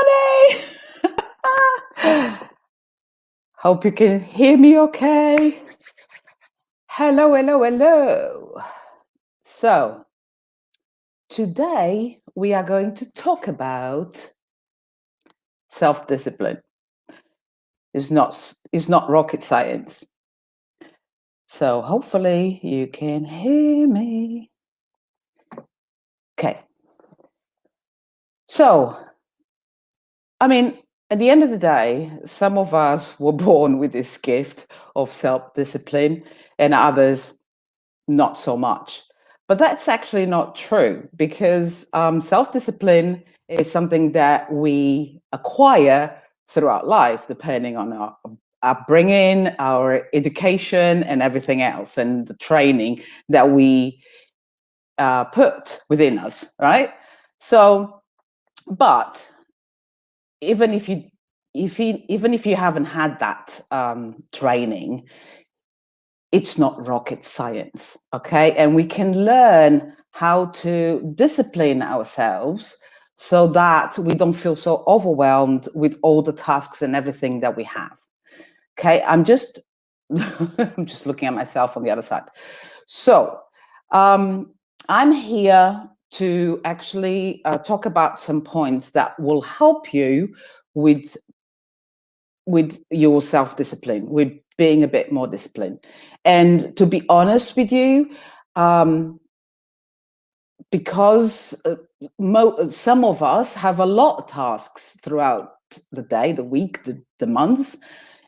everybody! Hope you can hear me okay. Hello, hello, hello. So, today we are going to talk about self-discipline. It's not rocket science. So, hopefully you can hear me. Okay. So, at the end of the day, some of us were born with this gift of self-discipline and others not so much. But that's actually not true because self-discipline is something that we acquire throughout life, depending on our upbringing, our education, and everything else, and the training that we put within us, right? So, but even if you haven't had that training, it's not rocket science, okay? And we can learn how to discipline ourselves so that we don't feel so overwhelmed with all the tasks and everything that we have. Okay, I'm just I'm just looking at myself on the other side. So I'm here to actually talk about some points that will help you with your self-discipline, with being a bit more disciplined. And to be honest with you, because some of us have a lot of tasks throughout the day, the week, the months,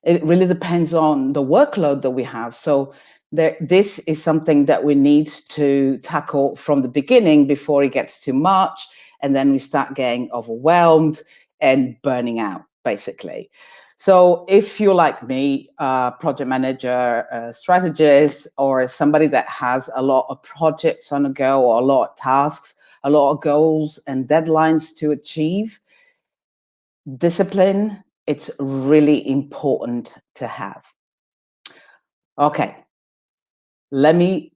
it really depends on the workload that we have. So this is something that we need to tackle from the beginning before it gets too much, and then we start getting overwhelmed and burning out, basically. So if you're like me, project manager, strategist, or somebody that has a lot of projects on the go, or a lot of tasks, a lot of goals and deadlines to achieve, discipline, it's really important to have. Okay, let me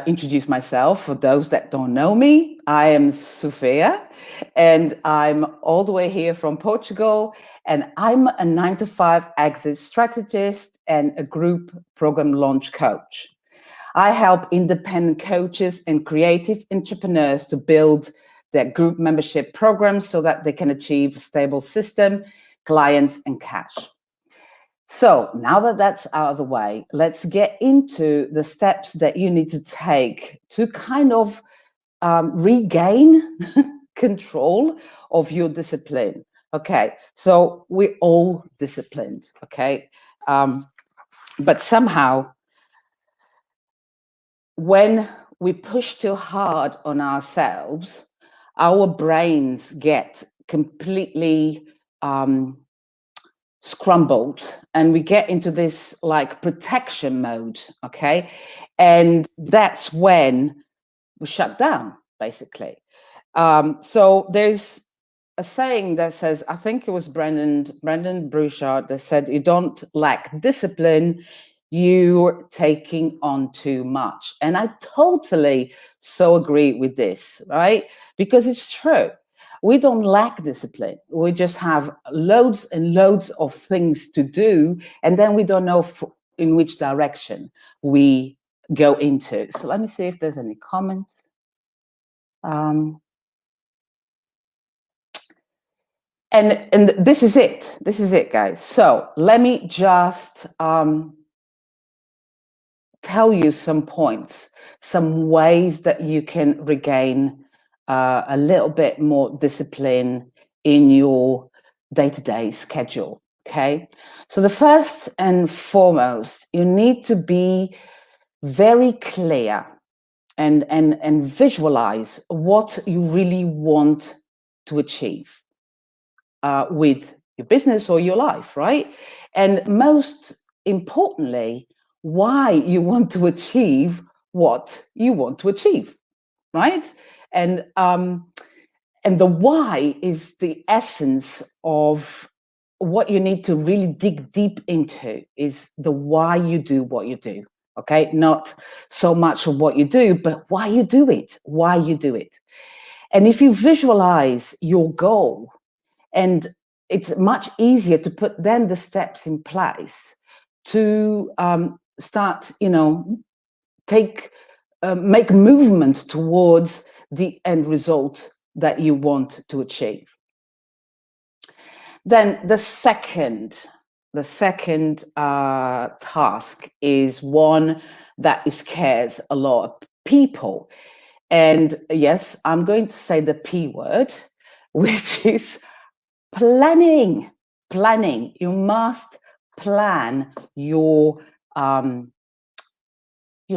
introduce myself for those that don't know me. I am Sofia, and I'm all the way here from Portugal, and I'm a 9-to-5 exit strategist and a group program launch coach. I help independent coaches and creative entrepreneurs to build their group membership programs so that they can achieve a stable system, clients, and cash. So now that that's out of the way, let's get into the steps that you need to take to kind of regain control of your discipline. Okay, so we're all disciplined, okay? But somehow, when we push too hard on ourselves, our brains get completely scrambled, and we get into this like protection mode, okay? And that's when we shut down, basically. So there's a saying that says, I think it was Brendan Bouchard that said, you don't lack discipline, you're taking on too much. And I totally so agree with this, right? Because it's true. We don't lack discipline. We just have loads and loads of things to do, and then we don't know in which direction we go into. So let me see if there's any comments. And this is it. This is it, guys. So let me just tell you some points, some ways that you can regain a little bit more discipline in your day-to-day schedule, okay? So the first and foremost, you need to be very clear and visualize what you really want to achieve with your business or your life, right? And most importantly, why you want to achieve what you want to achieve, right? And the why is the essence of what you need to really dig deep into, is the why you do what you do, okay? Not so much of what you do, but why you do it, why you do it. And if you visualize your goal, and it's much easier to put then the steps in place to start, make movements towards the end result that you want to achieve. Then the second task is one that scares a lot of people. And yes, I'm going to say the P word, which is planning. Planning. You must plan your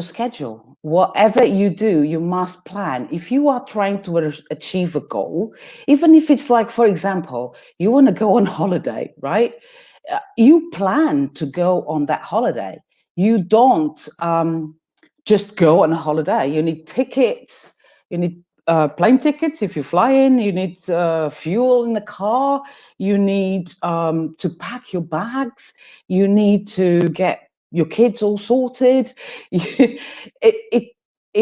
schedule. Whatever you do, you must plan. If you are trying to achieve a goal, even if it's like, for example, you want to go on holiday, right? You plan to go on that holiday. You don't just go on a holiday. You need tickets. You need plane tickets if you fly in. You need fuel in the car. You need to pack your bags. You need to get your kids all sorted. it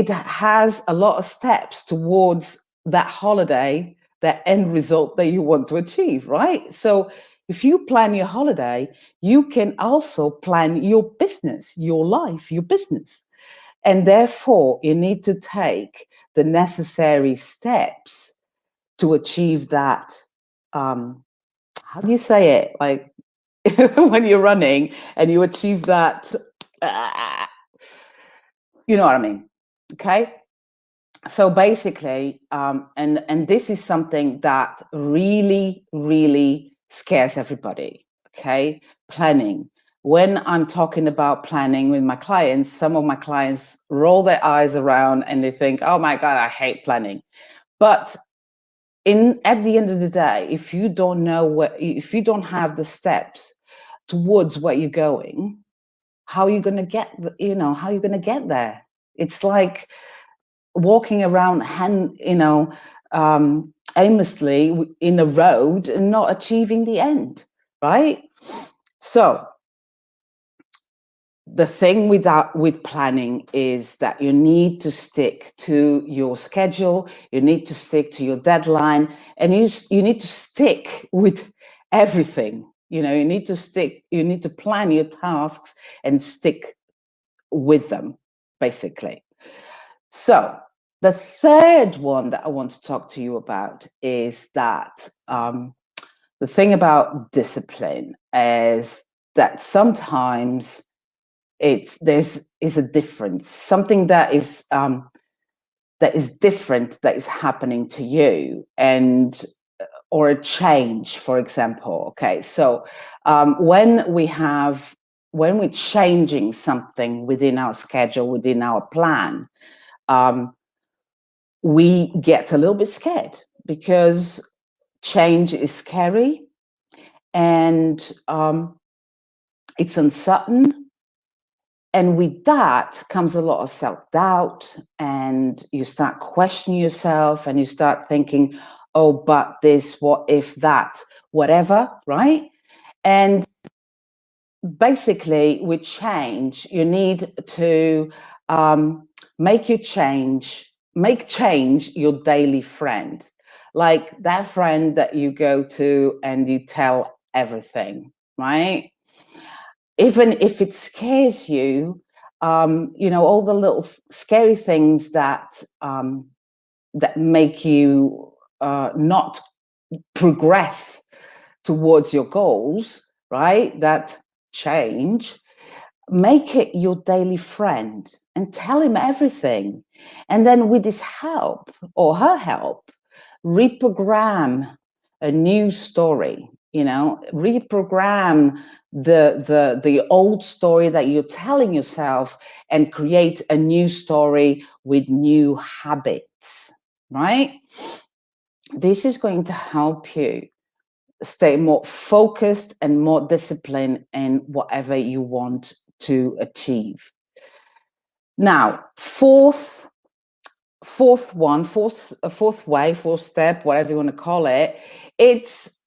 has a lot of steps towards that holiday, that end result that you want to achieve, right? So if you plan your holiday, you can also plan your business, your life, your business. And therefore, you need to take the necessary steps to achieve that. How do you say it? Like, when you're running and you achieve that, you know what I mean? Okay. So basically, and this is something that really, really scares everybody. Okay. Planning. When I'm talking about planning with my clients, some of my clients roll their eyes around and they think, oh my God, I hate planning. But at the end of the day, if you don't know if you don't have the steps towards where you're going, how are you going to get, how are you going to get there? It's like walking around, aimlessly in the road and not achieving the end, right? So the thing with planning is that you need to stick to your schedule, you need to stick to your deadline, and you need to stick with everything. You need to plan your tasks and stick with them, basically. So the third one that I want to talk to you about is that the thing about discipline is that sometimes there's a difference, something that is different that is happening to you, and or a change, for example. Okay, so when we're changing something within our schedule, within our plan, we get a little bit scared because change is scary, and it's uncertain. And with that comes a lot of self-doubt, and you start questioning yourself, and you start thinking, oh, but this, what if that, whatever, right? And basically, with change, you need to make change your daily friend, like that friend that you go to and you tell everything, right? Even if it scares you, all the little scary things that make you not progress towards your goals, right? That change, make it your daily friend and tell him everything. And then with his help or her help, reprogram a new story, reprogram the old story that you're telling yourself and create a new story with new habits, right? This is going to help you stay more focused and more disciplined in whatever you want to achieve. Now, fourth step, whatever you want to call it, it's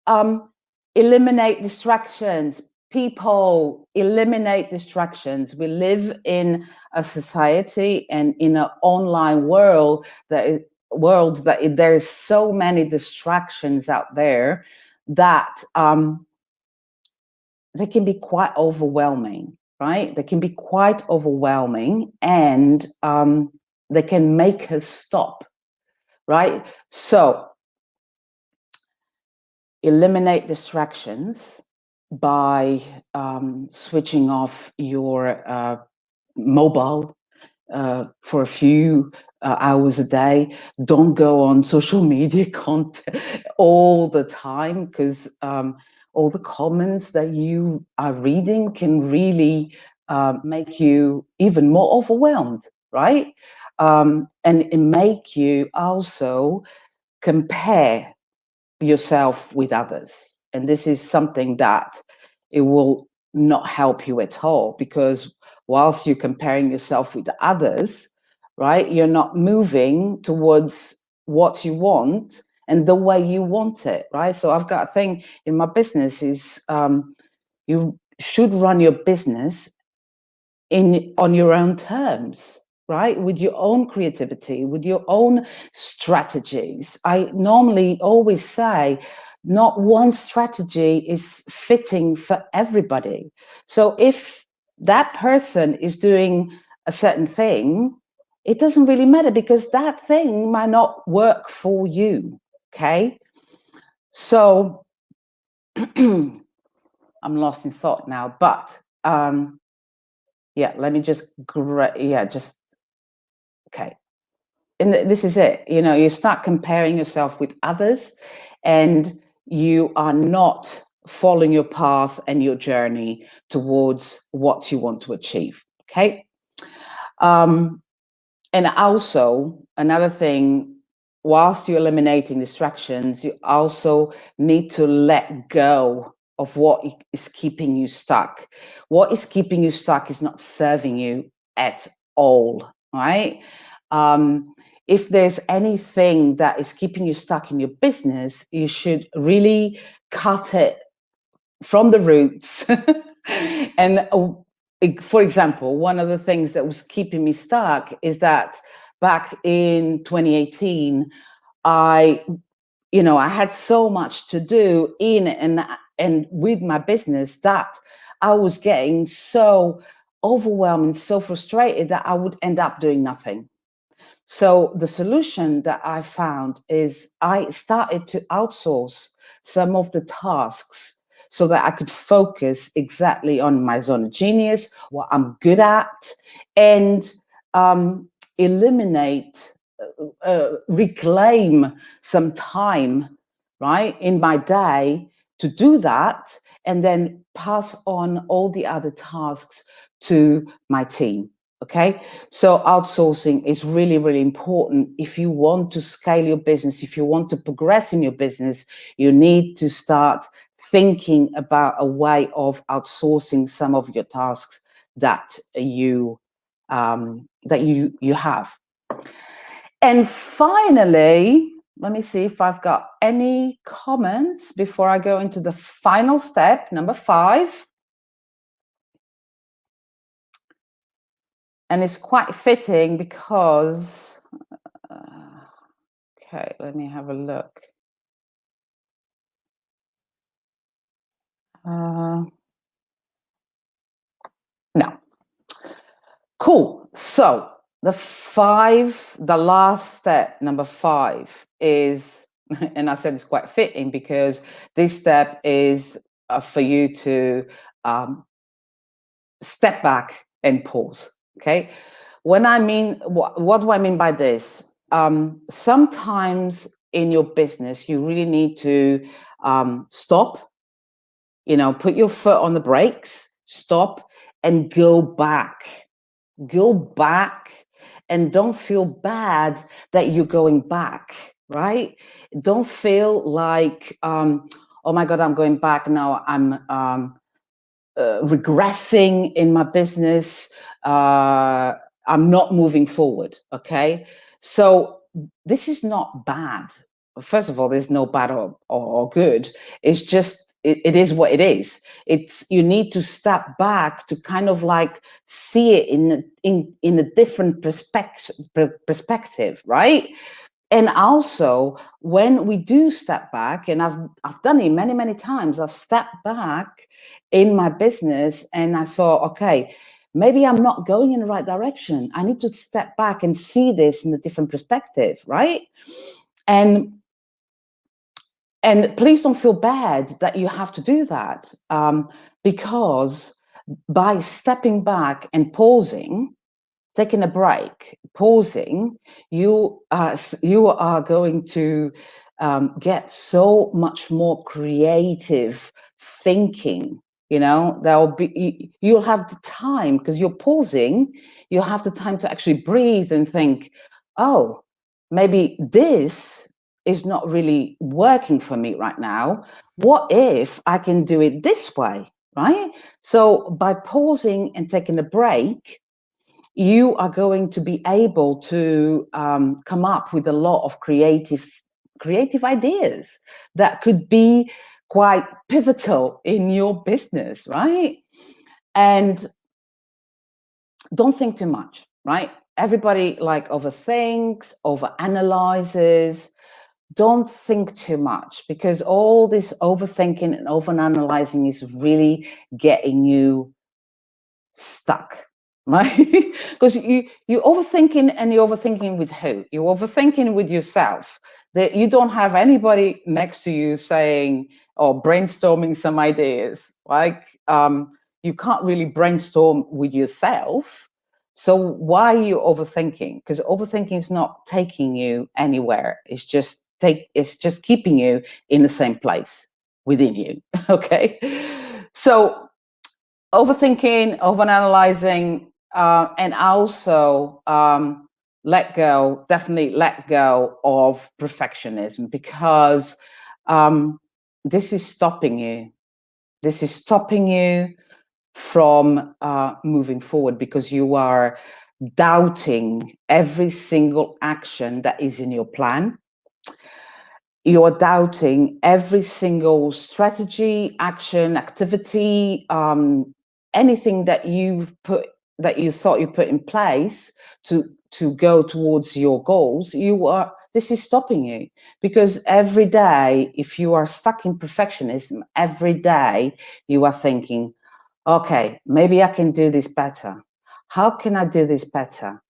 eliminate distractions. People, eliminate distractions. We live in a society and in an online world that world that there's so many distractions out there that they can be quite overwhelming, right? They can be quite overwhelming, and they can make us stop, right? So eliminate distractions by switching off your mobile for a few hours a day. Don't go on social media content all the time, because all the comments that you are reading can really make you even more overwhelmed, right? And it make you also compare yourself with others. And this is something that it will not help you at all, because whilst you're comparing yourself with others, right, you're not moving towards what you want and the way you want it, right? So I've got a thing in my business is you should run your business on your own terms, right? With your own creativity, with your own strategies. I normally always say not one strategy is fitting for everybody. So if that person is doing a certain thing, it doesn't really matter, because that thing might not work for you. Okay. So I'm lost in thought now, but yeah, let me just okay. And this is it. You know, you start comparing yourself with others, and you are not following your path and your journey towards what you want to achieve. Okay. And also, another thing, whilst you're eliminating distractions, you also need to let go of what is keeping you stuck. What is keeping you stuck is not serving you at all, right? If there's anything that is keeping you stuck in your business, you should really cut it from the roots. And for example, one of the things that was keeping me stuck is that back in 2018, I had so much to do in and with my business that I was getting so overwhelmed and so frustrated that I would end up doing nothing. So the solution that I found is I started to outsource some of the tasks so that I could focus exactly on my zone of genius, what I'm good at, and eliminate, reclaim some time, right, in my day to do that, and then pass on all the other tasks to my team. Okay, so outsourcing is really, really important. If you want to scale your business, if you want to progress in your business, you need to start thinking about a way of outsourcing some of your tasks that you have. And finally, let me see if I've got any comments before I go into the final step, number 5. And it's quite fitting because, okay, let me have a look. No. Cool. So the last step, number 5, is, and I said it's quite fitting because this step is for you to step back and pause. Okay. What do I mean by this? Sometimes in your business, you really need to stop, put your foot on the brakes, stop, and go back. Go back, and don't feel bad that you're going back, right? Don't feel like, oh my God, I'm going back now. I'm regressing in my business. I'm not moving forward. Okay. So this is not bad. First of all, there's no bad or good. It's just, it is what it is. You need to step back to kind of like see it in a different perspective, right? And also, when we do step back, and I've done it many, many times, I've stepped back in my business and I thought, okay, maybe I'm not going in the right direction. I need to step back and see this in a different perspective, right? And please don't feel bad that you have to do that, because by stepping back and pausing, taking a break, pausing, you are going to get so much more creative thinking. There'll be, you'll have the time, because you're pausing, you'll have the time to actually breathe and think, oh, maybe this is not really working for me right now. What if I can do it this way, right? So by pausing and taking a break, you are going to be able to come up with a lot of creative ideas that could be quite pivotal in your business, right? And don't think too much, right? Everybody overthinks, overanalyzes. Don't think too much, because all this overthinking and overanalyzing is really getting you stuck, right? Because you're overthinking, and you're overthinking with who? You're overthinking with yourself. That you don't have anybody next to you saying or brainstorming some ideas. You can't really brainstorm with yourself. So why are you overthinking? Because overthinking is not taking you anywhere. It's just keeping you in the same place within you. Okay. So overthinking, overanalyzing, and also definitely let go of perfectionism, because this is stopping you. This is stopping you from moving forward, because you are doubting every single action that is in your plan. You're doubting every single strategy, action, activity, anything that you thought you put in place to go towards your goals. This is stopping you, because every day, if you are stuck in perfectionism, every day you are thinking, okay, maybe I can do this better. How can I do this better?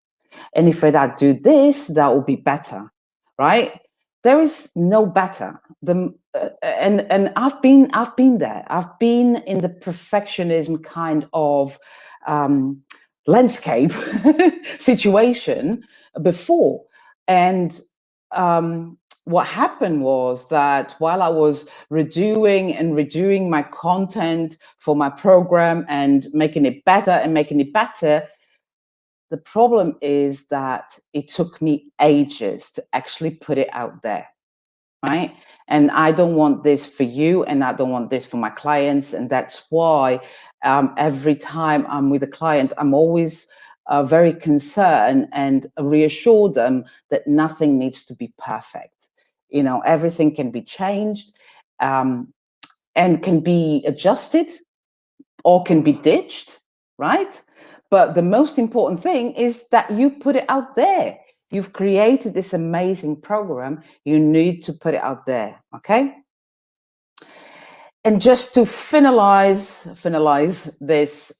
And if I do this, that will be better, right? There is no better. And I've been there. I've been in the perfectionism kind of landscape situation before. And what happened was that while I was redoing my content for my program and making it better, the problem is that it took me ages to actually put it out there, right? And I don't want this for you, and I don't want this for my clients. And that's why every time I'm with a client, I'm always very concerned and reassure them that nothing needs to be perfect. Everything can be changed, and can be adjusted, or can be ditched, right? But the most important thing is that you put it out there. You've created this amazing program. You need to put it out there, okay? And just to finalize this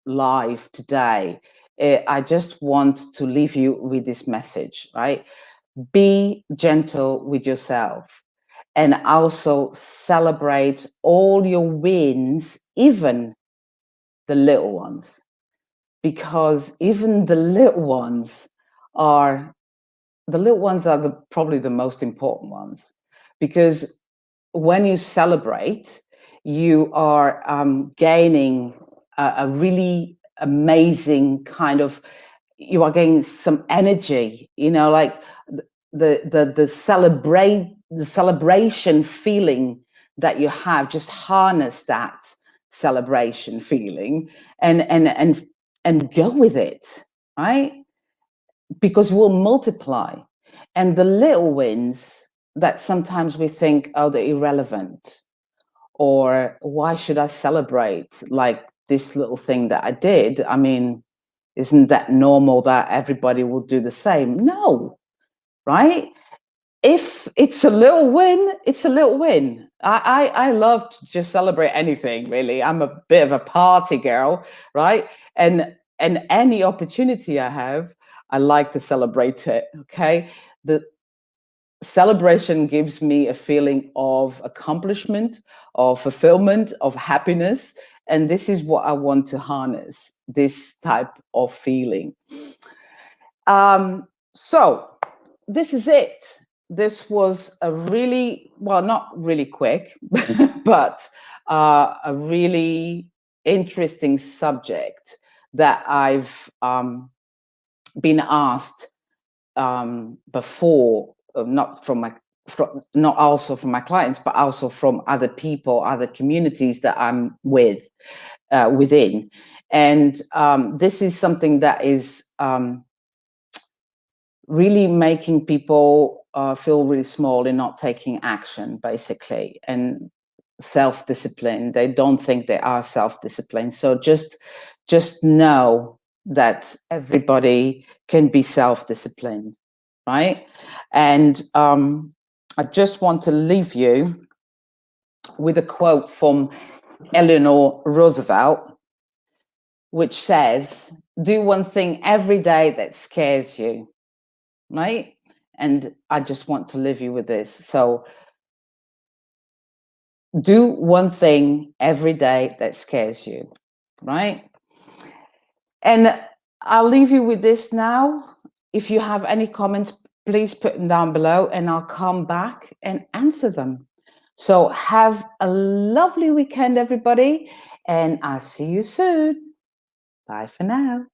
live today, I just want to leave you with this message, right? Be gentle with yourself, and also celebrate all your wins, even the little ones, because even the little ones are probably the most important ones, because when you celebrate, you are gaining a really amazing kind of, you are gaining some energy, like the celebration feeling that you have. Just harness that celebration feeling, and go with it, right? Because we'll multiply. And the little wins that sometimes we think, oh, they're irrelevant, or why should I celebrate like this little thing that I did? I mean, isn't that normal that everybody will do the same? No, right? If it's a little win, it's a little win. I love to just celebrate anything, really. I'm a bit of a party girl, right? And any opportunity I have, I like to celebrate it. Okay. The celebration gives me a feeling of accomplishment, of fulfillment, of happiness. And this is what I want to harness, this type of feeling. So this is it. This was a really, well, not really quick, but a really interesting subject that I've been asked before, not from my, not also from my clients, but also from other people, other communities that I'm within. And this is something that is really making people feel really small and not taking action, basically, and self-discipline. They don't think they are self-disciplined. So just know that everybody can be self-disciplined, right? And I just want to leave you with a quote from Eleanor Roosevelt, which says, "Do one thing every day that scares you." Right? And I just want to leave you with this. So do one thing every day that scares you, right? And I'll leave you with this now. If you have any comments, please put them down below and I'll come back and answer them. So have a lovely weekend, everybody, and I'll see you soon. Bye for now.